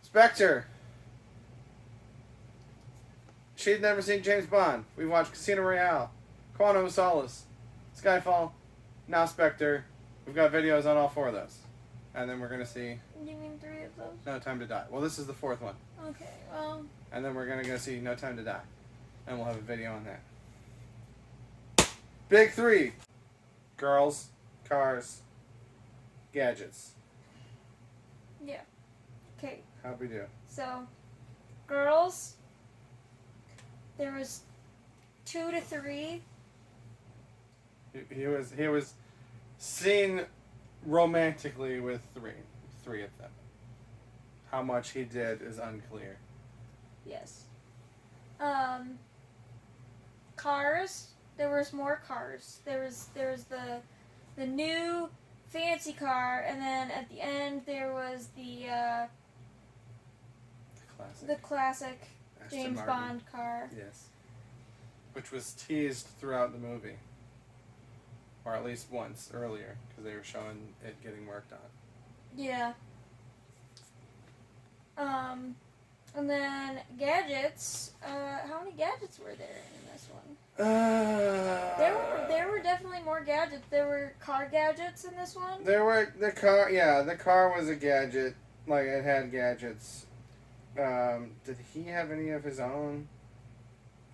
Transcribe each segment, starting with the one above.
Spectre. She'd never seen James Bond. We've watched Casino Royale, Quantum of Solace, Skyfall, now Spectre. We've got videos on all four of those. And then we're going to see... You mean 3 of those? No Time to Die. Well, this is the 4th one. Okay, well... And then we're going to go see No Time to Die. And we'll have a video on that. Big 3. Girls, cars, gadgets. Yeah. Okay. How'd we do? So, girls... There was 2 to 3. He was seen romantically with three of them. How much he did is unclear. Yes. Cars. There was more cars. There was the new fancy car, and then at the end there was the classic Aston James Martin. Bond car. Yes. Which was teased throughout the movie. Or at least once earlier, because they were showing it getting worked on. Yeah. And then gadgets. How many gadgets were there in this one? There were definitely more gadgets. There were car gadgets in this one. There were the car. Yeah, the car was a gadget. Like it had gadgets. Did he have any of his own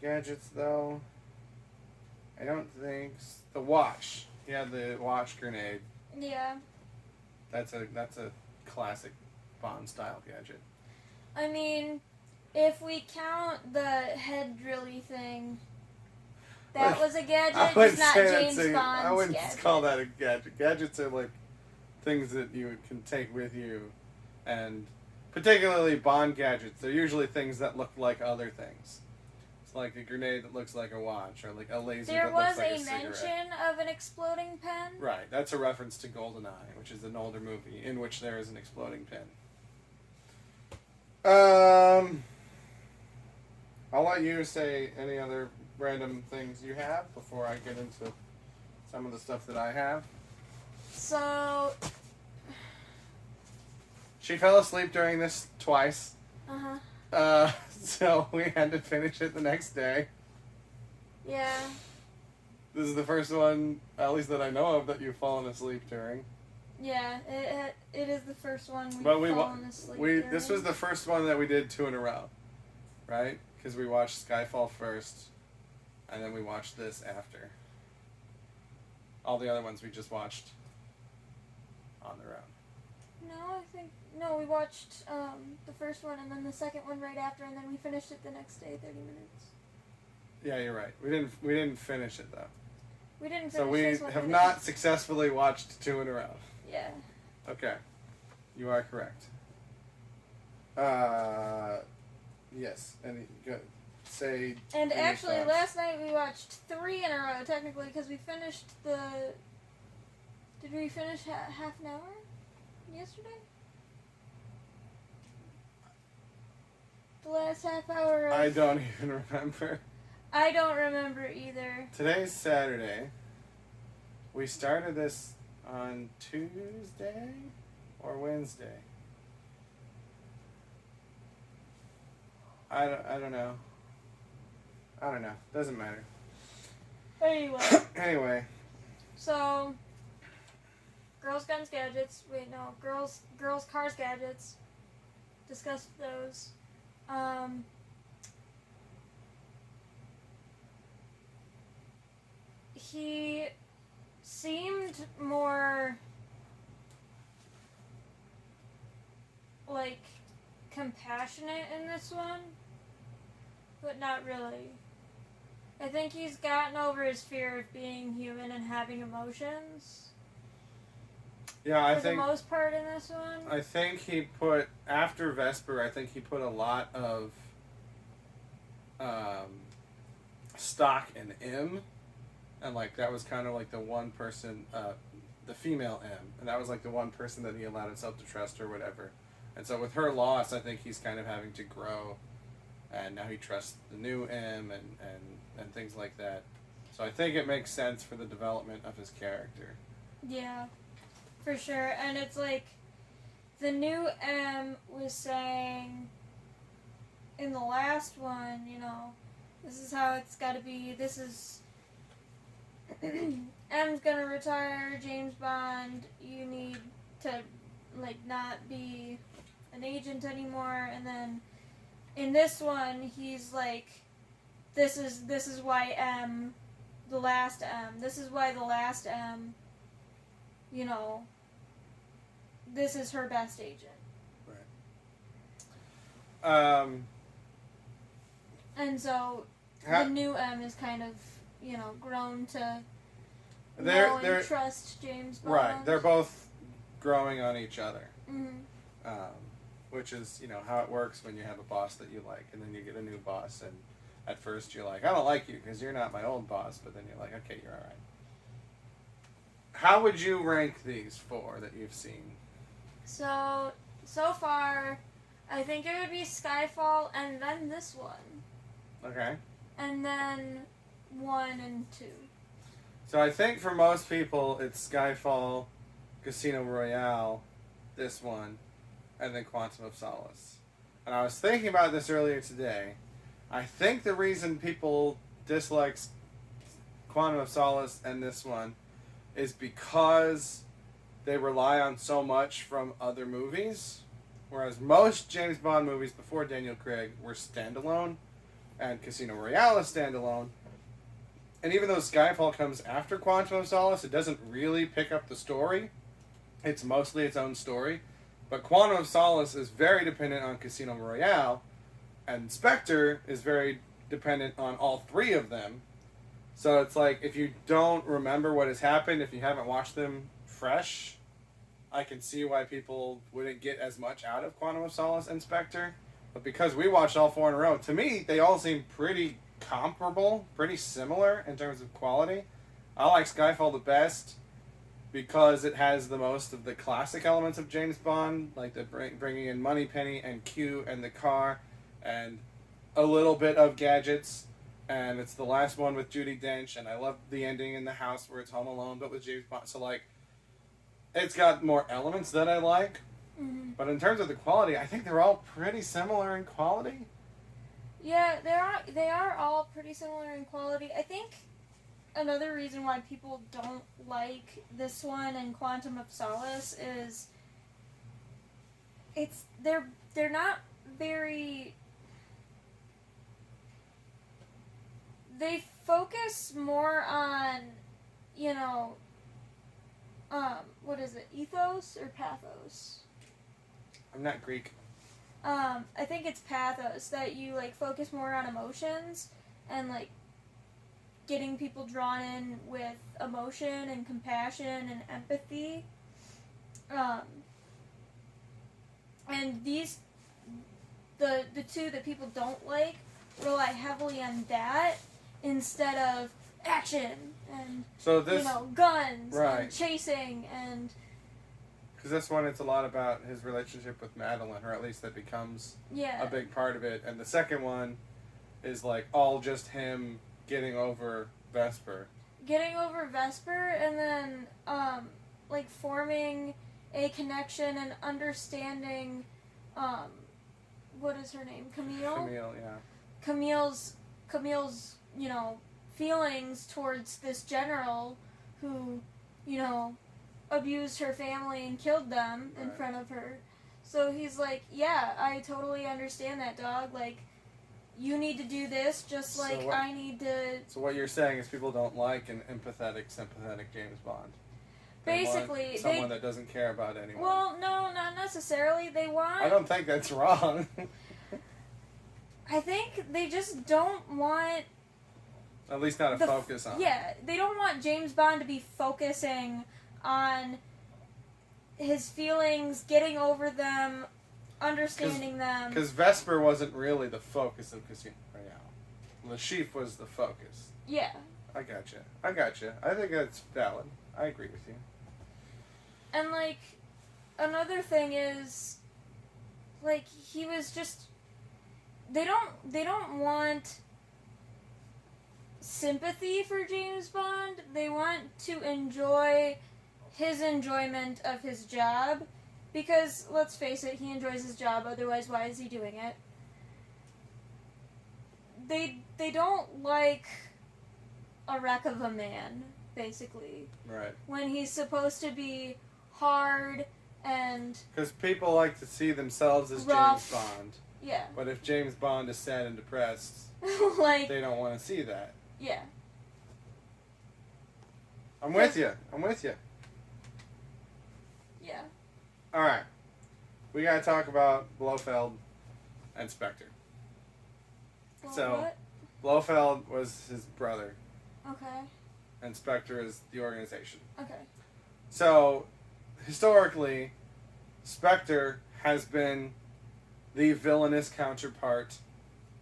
gadgets though? I don't think the watch. He had the watch grenade. Yeah. That's a classic Bond style gadget. I mean, if we count the head drilly thing, that was a gadget. It's not James Bond's I wouldn't gadget. call that a gadget. Gadgets are like things that you can take with you, and particularly Bond gadgets. They're usually things that look like other things. It's like a grenade that looks like a watch, or like a laser There that looks was like a a cigarette. mention of an exploding pen. Right, that's a reference to GoldenEye, which is an older movie in which there is an exploding pen. I'll let you say any other random things you have before I get into some of the stuff that I have. So. She fell asleep during this twice. So we had to finish it the next day. Yeah. This is the first one, at least that I know of, that you've fallen asleep during. Yeah, it is the first one we've fallen asleep during. This was the first one that we did 2 in a row, right? Because we watched Skyfall first, and then we watched this after. All the other ones we just watched on their own. No, we watched the first one and then the second one right after, and then we finished it the next day, 30 minutes. Yeah, you're right. We didn't finish it though. We didn't finish So we this one have either. not successfully watched 2 in a row. Yeah. Okay, you are correct. Yes, and go, say. And your actually, thoughts. last night we watched 3 in a row, technically, because we finished the... Did we finish half an hour yesterday? The last half hour of... I don't even remember. I don't remember either. Today's Saturday. We started this on Tuesday or Wednesday. I don't know. I don't know. Doesn't matter. Anyway. So, girls, guns, gadgets. Wait, no. Girls, cars, gadgets. Discussed those. He seemed more like compassionate in this one, but not really. I think he's gotten over his fear of being human and having emotions. Yeah, For the most part in this one. I think he put, after Vesper, I think he put a lot of stock in M, and like that was kind of like the one person, the female M, and that was like the one person that he allowed himself to trust or whatever. And so with her loss, I think he's kind of having to grow, and now he trusts the new M and things like that. So I think it makes sense for the development of his character. Yeah, for sure. And it's like the new M was saying in the last one, this is how it's got to be. This is M's gonna retire. James Bond, you need to not be an agent anymore. And then in this one, he's like, this is why M, the last M. This is why the last M. This is her best agent. Right. And so the new M is kind of, grown to know and trust James Bond. Right. They're both growing on each other. Mm-hmm. Which is, how it works when you have a boss that you like, and then you get a new boss, and at first you're like, I don't like you because you're not my old boss, but then you're like, okay, you're all right. How would you rank these 4 that you've seen? So far, I think it would be Skyfall and then this one. Okay. And then 1 and 2. So I think for most people, it's Skyfall, Casino Royale, this one, and then Quantum of Solace. And I was thinking about this earlier today. I think the reason people dislike Quantum of Solace and this one is because they rely on so much from other movies, whereas most James Bond movies before Daniel Craig were standalone, and Casino Royale is standalone. And even though Skyfall comes after Quantum of Solace, it doesn't really pick up the story. It's mostly its own story. But Quantum of Solace is very dependent on Casino Royale, and Spectre is very dependent on all 3 of them. So it's like, if you don't remember what has happened, if you haven't watched them fresh, I can see why people wouldn't get as much out of Quantum of Solace and Spectre. But because we watched all 4 in a row, to me, they all seem pretty comparable, pretty similar in terms of quality. I like Skyfall the best because it has the most of the classic elements of James Bond, like the bringing in Moneypenny and Q and the car, and a little bit of gadgets. And it's the last one with Judi Dench, and I love the ending in the house where it's Home Alone, but with James Bond. So, it's got more elements that I like. Mm-hmm. But in terms of the quality, I think they're all pretty similar in quality. Yeah, they are all pretty similar in quality. I think another reason why people don't like this one and Quantum of Solace is they're not very. They focus more on, what is it, ethos or pathos? I'm not Greek. I think it's pathos, that you, focus more on emotions and, getting people drawn in with emotion and compassion and empathy. And the 2 that people don't like rely heavily on that instead of action and, guns right. and chasing and... Because this one, it's a lot about his relationship with Madeline, or at least that becomes a big part of it. And the second one is, all just him getting over Vesper. Getting over Vesper and then, forming a connection and understanding, what is her name? Camille? Camille, yeah. Camille's, feelings towards this general who, abused her family and killed them in front of her. So he's like, yeah, I totally understand that, dog. You need to do this just I need to... So what you're saying is people don't like an empathetic, sympathetic James Bond. Basically, want someone that doesn't care about anyone. Well, no, not necessarily. They want... I don't think that's wrong. I think they just don't want... At least not a focus on. Yeah, they don't want James Bond to be focusing on his feelings, getting over them, understanding them. Because Vesper wasn't really the focus of Casino Royale. Le Chiffre was the focus. Yeah. I gotcha. I think that's valid. I agree with you. And, another thing is, he was just... They don't want sympathy for James Bond. They want to enjoy his enjoyment of his job Because, let's face it, he enjoys his job, otherwise why is he doing it? They don't like a wreck of a man, basically. Right. When he's supposed to be hard and Because people like to see themselves as rough. James Bond. Yeah. But if James Bond is sad and depressed, like, they don't want to see that. yeah. I'm with you. Yeah. Alright. We gotta talk about Blofeld and Spectre. Well, So- what? Blofeld was his brother, Okay. and Spectre is the organization. Okay. So, historically, Spectre has been the villainous counterpart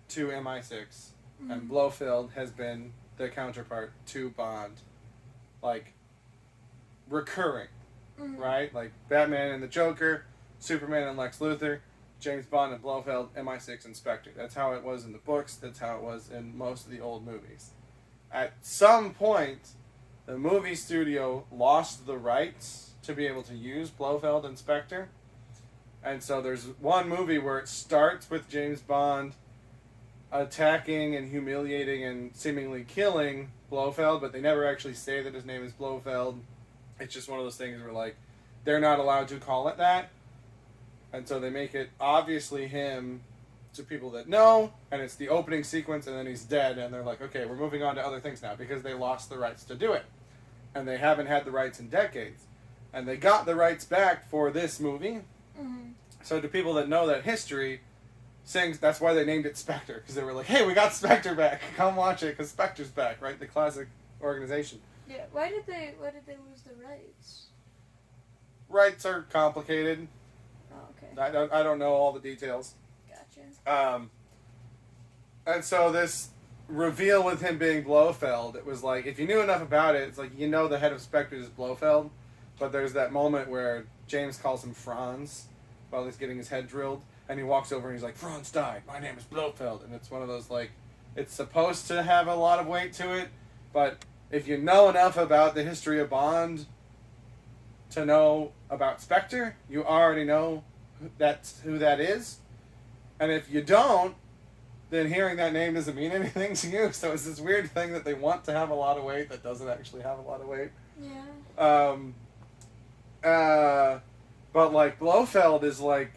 to MI6, and Blofeld has been the counterpart to Bond. Like, recurring, right? Like, Batman and the Joker, Superman and Lex Luthor, James Bond and Blofeld, MI6 and Spectre. That's how it was in the books, that's how it was in most of the old movies. At some point, the movie studio lost the rights to be able to use Blofeld and Spectre. And so there's one movie where it starts with James Bond attacking and humiliating and seemingly killing Blofeld, but they never actually say that his name is Blofeld. It's just one of those things where, like, they're not allowed to call it that. And so they make it obviously him to people that know, and it's the opening sequence, and then he's dead, and they're like, okay, we're moving on to other things now, because they lost the rights to do it. And they haven't had the rights in decades. And they got the rights back for this movie. So to people that know that history, that's why they named it Spectre, because they were like, hey, we got Spectre back, come watch it, because Spectre's back, right? The classic organization. Yeah. Why did they lose the rights? Rights are complicated. Oh, okay. I don't know all the details. Gotcha. And so this reveal with him being Blofeld, it was like, if you knew enough about it, it's like, you know the head of Spectre is Blofeld, but there's that moment where James calls him Franz while he's getting his head drilled, and he walks over and he's like, Franz died, my name is Blofeld, and it's one of those, like, it's supposed to have a lot of weight to it, but if you know enough about the history of Bond to know about Spectre, you already know who that is. And if you don't, then hearing that name doesn't mean anything to you. So it's this weird thing that they want to have a lot of weight that doesn't actually have a lot of weight. Yeah. But like Blofeld is like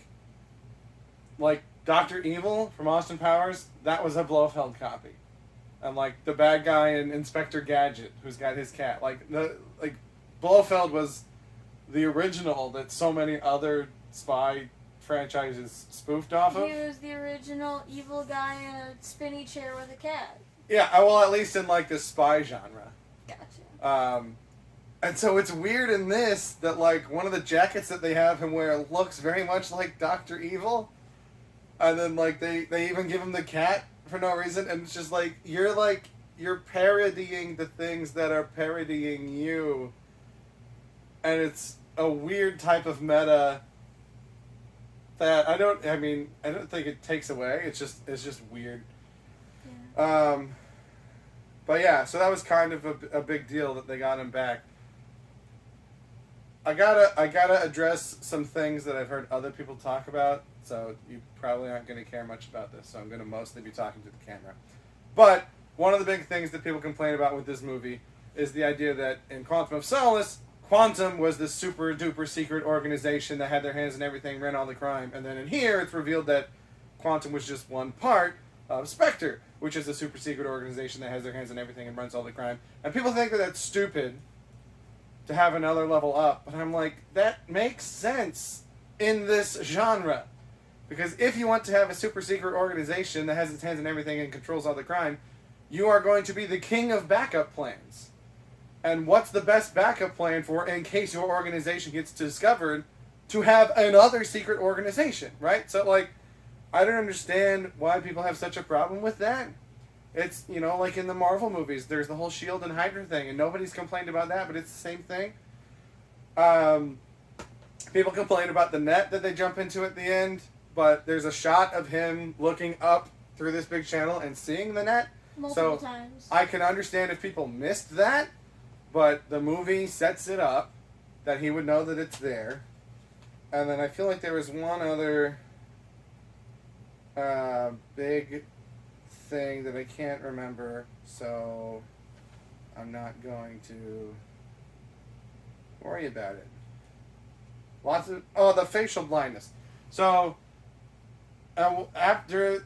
Dr. Evil from Austin Powers, that was a Blofeld copy. And like the bad guy in Inspector Gadget, who's got his cat. Like Blofeld was the original that so many other spy franchises spoofed off of. He was the original evil guy in a spinny chair with a cat. Yeah, well, at least in like the spy genre. Gotcha. And so it's weird in this that like one of the jackets that they have him wear looks very much like Dr. Evil, and then like they even give him the cat for no reason, and it's just like you're parodying the things that are parodying you, and it's a weird type of meta that I don't think it takes away. It's just weird. Yeah. But yeah, so that was kind of a big deal that they got him back. I gotta address some things that I've heard other people talk about, so you probably aren't going to care much about this, so I'm going to mostly be talking to the camera. But one of the big things that people complain about with this movie is the idea that in Quantum of Solace, Quantum was this super duper secret organization that had their hands in everything, ran all the crime, and then in here it's revealed that Quantum was just one part of Spectre, which is a super secret organization that has their hands in everything and runs all the crime. And people think that that's stupid to have another level up, but I'm like, that makes sense in this genre. Because if you want to have a super secret organization that has its hands in everything and controls all the crime, you are going to be the king of backup plans. And what's the best backup plan for in case your organization gets discovered? To have another secret organization, right? So, like, I don't understand why people have such a problem with that. It's, like in the Marvel movies, there's the whole S.H.I.E.L.D. and Hydra thing, and nobody's complained about that, but it's the same thing. People complain about the net that they jump into at the end, but there's a shot of him looking up through this big channel and seeing the net. Multiple times. I can understand if people missed that, but the movie sets it up that he would know that it's there. And then I feel like there was one other big thing that I can't remember, so I'm not going to worry about it. The facial blindness. So after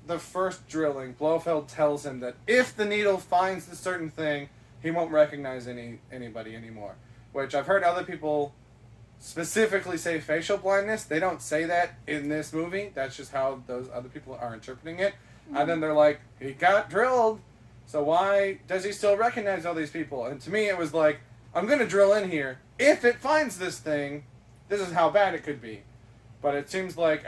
the first drilling, Blofeld tells him that if the needle finds a certain thing, he won't recognize anybody anymore. Which I've heard other people specifically say facial blindness. They don't say that in this movie. That's just how those other people are interpreting it. Mm-hmm. And then they're like, he got drilled, so why does he still recognize all these people? And to me it was like, I'm going to drill in here. If it finds this thing, this is how bad it could be. But it seems like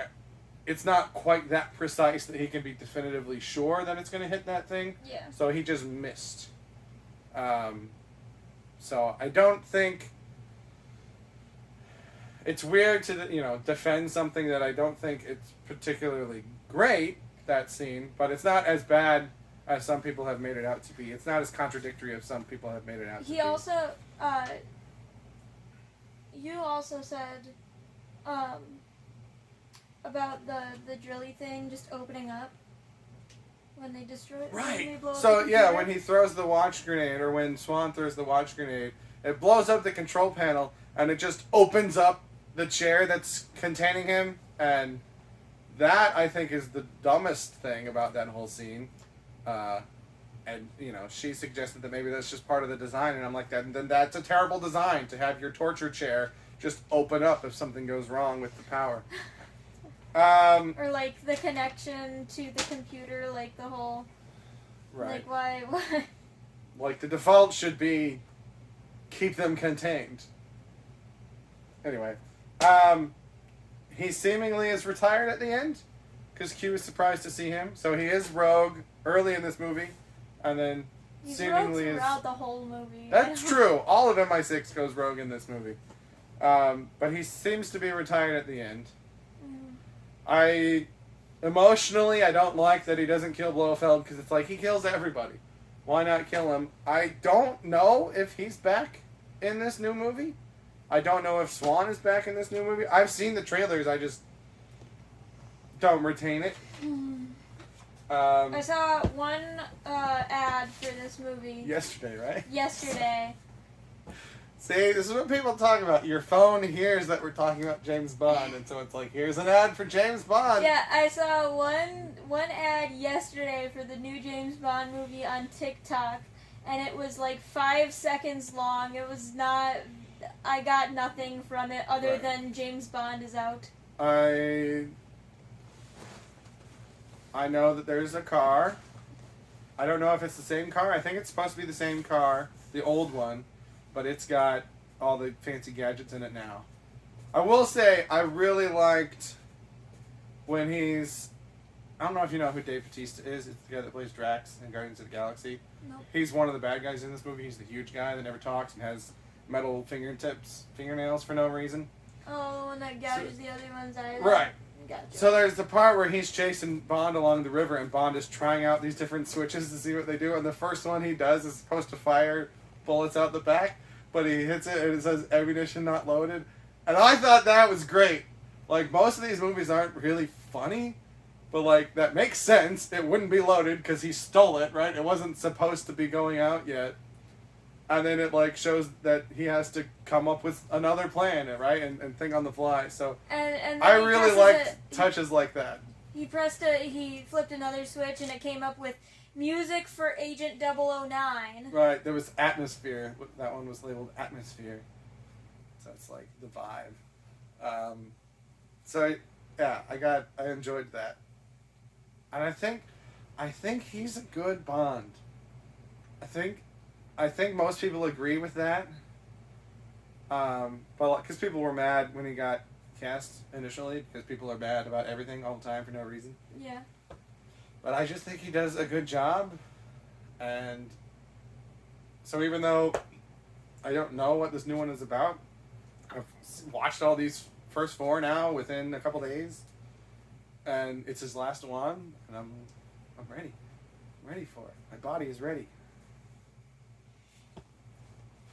it's not quite that precise that he can be definitively sure that it's going to hit that thing. Yeah. So he just missed. So I don't think... It's weird to, defend something that I don't think it's particularly great, that scene, but it's not as bad as some people have made it out to be. It's not as contradictory as some people have made it out to be. He also, you also said, about the drilly thing just opening up when they destroy it. Right. So, yeah, when he throws the watch grenade, or when Swan throws the watch grenade, it blows up the control panel, and it just opens up the chair that's containing him, and that, I think, is the dumbest thing about that whole scene. And, she suggested that maybe that's just part of the design, and I'm like, then that's a terrible design, to have your torture chair just open up if something goes wrong with the power. Or, like, the connection to the computer, like, the whole... Right. Like, why? Like, the default should be keep them contained. Anyway. He seemingly is retired at the end, because Q is surprised to see him. So he is rogue early in this movie, and then He's seemingly rogue throughout the whole movie. That's true. All of MI6 goes rogue in this movie. But he seems to be retired at the end. Mm. Emotionally, I don't like that he doesn't kill Blofeld, because it's like, he kills everybody. Why not kill him? I don't know if he's back in this new movie. I don't know if Swan is back in this new movie. I've seen the trailers, I just don't retain it. I saw one ad for this movie. Yesterday, right? Yesterday. See, this is what people talk about. Your phone hears that we're talking about James Bond, and so it's like, here's an ad for James Bond. Yeah, I saw one ad yesterday for the new James Bond movie on TikTok, and it was like 5 seconds long. It was not... I got nothing from it other than James Bond is out. I know that there's a car. I don't know if it's the same car. I think it's supposed to be the same car, the old one, but it's got all the fancy gadgets in it now. I will say, I really liked when he's... I don't know if you know who Dave Bautista is. It's the guy that plays Drax in Guardians of the Galaxy. Nope. He's one of the bad guys in this movie. He's the huge guy that never talks and has metal fingernails for no reason. Oh, and that gouges the other ones. Right. Gotcha. So there's the part where he's chasing Bond along the river, and Bond is trying out these different switches to see what they do, and the first one he does is supposed to fire bullets out the back, but he hits it and it says ammunition not loaded. And I thought that was great. Like, most of these movies aren't really funny, but like, that makes sense. It wouldn't be loaded because he stole it, right? It wasn't supposed to be going out yet. And then it like shows that he has to come up with another plan, right, and think on the fly. So and I really liked touches like that. He flipped another switch, and it came up with music for Agent 009. Right, there was Atmosphere. That one was labeled Atmosphere. So it's like the vibe. So yeah, I enjoyed that, and I think he's a good Bond. I think most people agree with that. But because people were mad when he got cast initially, because people are bad about everything all the time for no reason. Yeah. But I just think he does a good job, and so even though I don't know what this new one is about, I've watched all these first 4 now within a couple days, and it's his last one, and I'm ready. I'm ready for it. My body is ready.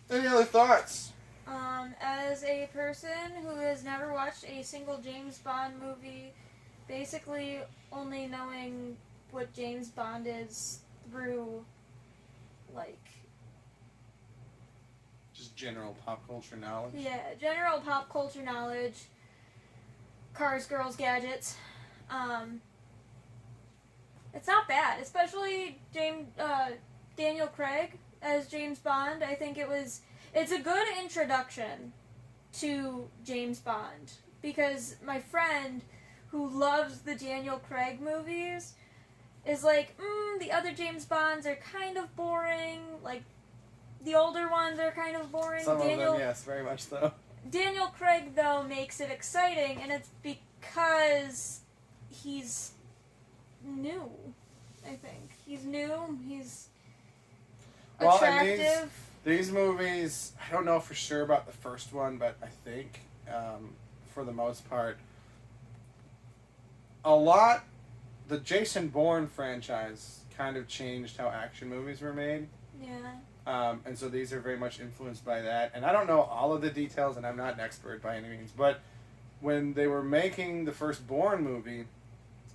Any other thoughts? As a person who has never watched a single James Bond movie, basically only knowing what James Bond is through, like, Just general pop culture knowledge. yeah, general pop culture knowledge, cars, girls, gadgets. It's not bad, especially Daniel Craig as James Bond. I think it's a good introduction to James Bond, because my friend who loves the Daniel Craig movies is like, the other James Bonds are kind of boring, like, the older ones are kind of boring. Some of them, yes, very much so. Daniel Craig, though, makes it exciting, and it's because he's new, I think. He's new, he's attractive. And these movies, I don't know for sure about the first one, but I think, for the most part, the Jason Bourne franchise kind of changed how action movies were made. Yeah. And so these are very much influenced by that. And I don't know all of the details, and I'm not an expert by any means, but when they were making the first Bourne movie,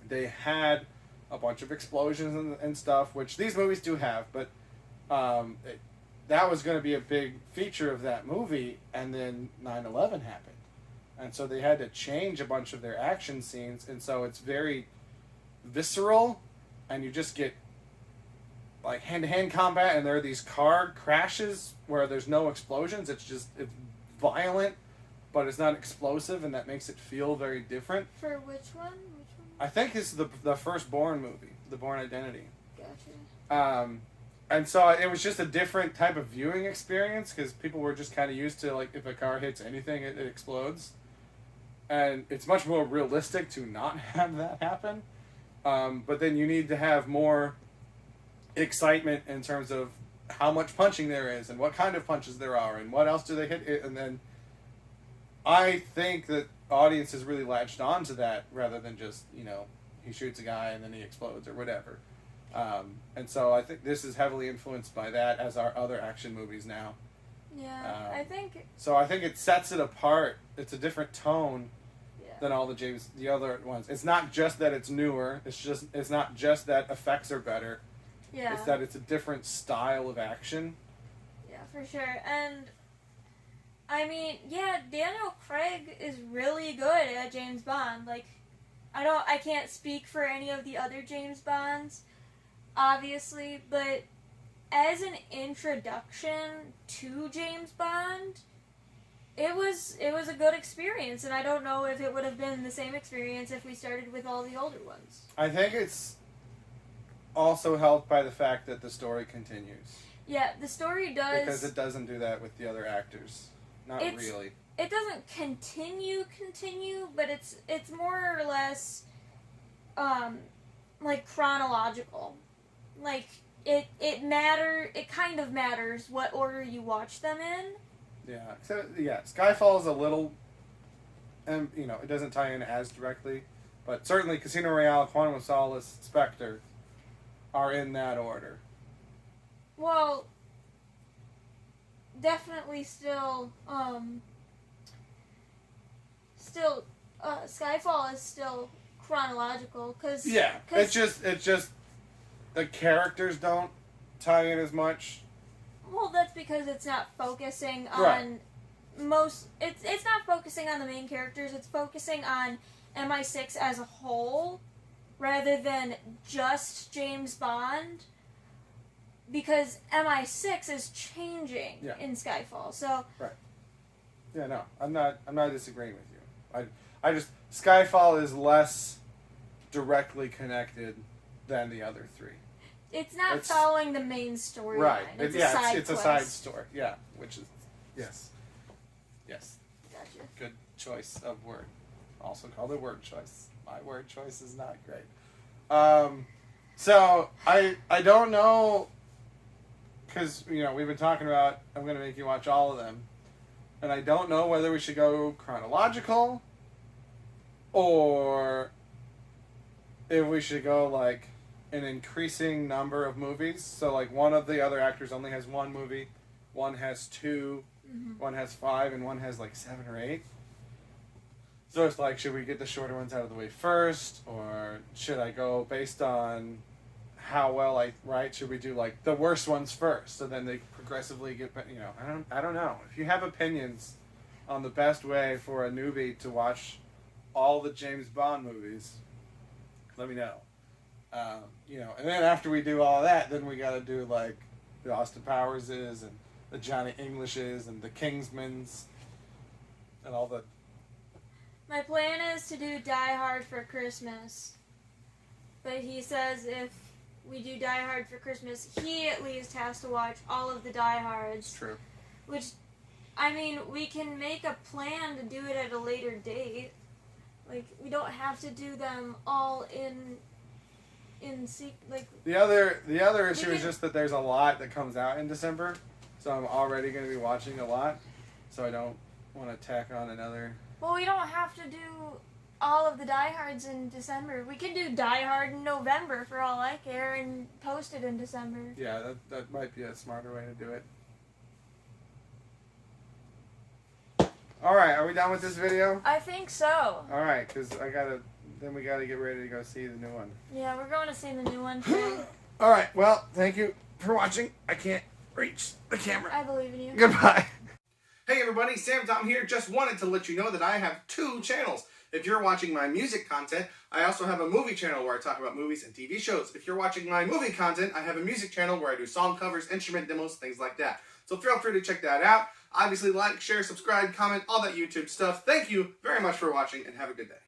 they had a bunch of explosions and stuff, which these movies do have, but that was going to be a big feature of that movie, and then 9/11 happened. And so they had to change a bunch of their action scenes, and so it's very visceral, and you just get like hand-to-hand combat, and there are these car crashes where there's no explosions. It's violent, but it's not explosive, and that makes it feel very different. For which one? I think it's the first Bourne movie, The Bourne Identity. Gotcha. And so it was just a different type of viewing experience, because people were just kind of used to, like, if a car hits anything, it explodes. And it's much more realistic to not have that happen. But then you need to have more excitement in terms of how much punching there is, and what kind of punches there are, and what else do they hit. And then I think that audiences really latched on to that, rather than just, he shoots a guy and then he explodes or whatever. And so I think this is heavily influenced by that, as are other action movies now. Yeah, I think... So I think it sets it apart. It's a different tone Yeah. than all the other ones. It's not just that it's newer. It's not just that effects are better. Yeah. It's that it's a different style of action. Yeah, for sure. And I mean, yeah, Daniel Craig is really good at James Bond. Like, I can't speak for any of the other James Bonds, obviously, but as an introduction to James Bond, it was a good experience, and I don't know if it would have been the same experience if we started with all the older ones. I think it's also helped by the fact that the story continues. Yeah, the story does... Because it doesn't do that with the other actors. Not really. It doesn't continue, but it's more or less, like, chronological. Like, it kind of matters what order you watch them in. Yeah. So, yeah, Skyfall is a little, and, it doesn't tie in as directly, but certainly Casino Royale, Quantum of Solace, Spectre are in that order. Well, definitely still, Skyfall is still chronological, cause... Yeah, it's just the characters don't tie in as much. Well, that's because it's not focusing on Right. It's not focusing on the main characters. It's focusing on MI6 as a whole, rather than just James Bond. Because MI6 is changing in Skyfall. So right. Yeah, no, I'm not disagreeing with you. I just Skyfall is less directly connected than the other three. It's not following the main storyline. Right. It's a side story. Yeah, which is yes. Gotcha. Good choice of word. Also called a word choice. My word choice is not great. So I don't know, because we've been talking about I'm going to make you watch all of them, and I don't know whether we should go chronological or if we should go like an increasing number of movies. So like one of the other actors only has one movie, one has two, One has 5 and one has like 7 or 8. So it's like, should we get the shorter ones out of the way first, or should I go based on how well I write? Should we do like the worst ones first, so then they progressively get better? You know, I don't know. If you have opinions on the best way for a newbie to watch all the James Bond movies, let me know. You know, and then after we do all that, then we got to do like the Austin Powerses and the Johnny Englishes and the Kingsmans and all the. My plan is to do Die Hard for Christmas. But he says if we do Die Hard for Christmas, he at least has to watch all of the Die Hards. It's true. Which, I mean, we can make a plan to do it at a later date. Like, we don't have to do them all in like. The other issue is just that there's a lot that comes out in December, so I'm already going to be watching a lot, so I don't want to tack on another. Well, we don't have to do all of the Die Hards in December. We can do Die Hard in November for all I care and post it in December. Yeah, that might be a smarter way to do it. Alright, are we done with this video? I think so. Alright, because then we gotta get ready to go see the new one. Yeah, we're going to see the new one too. Alright, well, thank you for watching. I can't reach the camera. I believe in you. Goodbye. Hey everybody, Sam Tom here. Just wanted to let you know that I have 2 channels. If you're watching my music content, I also have a movie channel where I talk about movies and TV shows. If you're watching my movie content, I have a music channel where I do song covers, instrument demos, things like that. So feel free to check that out. Obviously, like, share, subscribe, comment, all that YouTube stuff. Thank you very much for watching, and have a good day.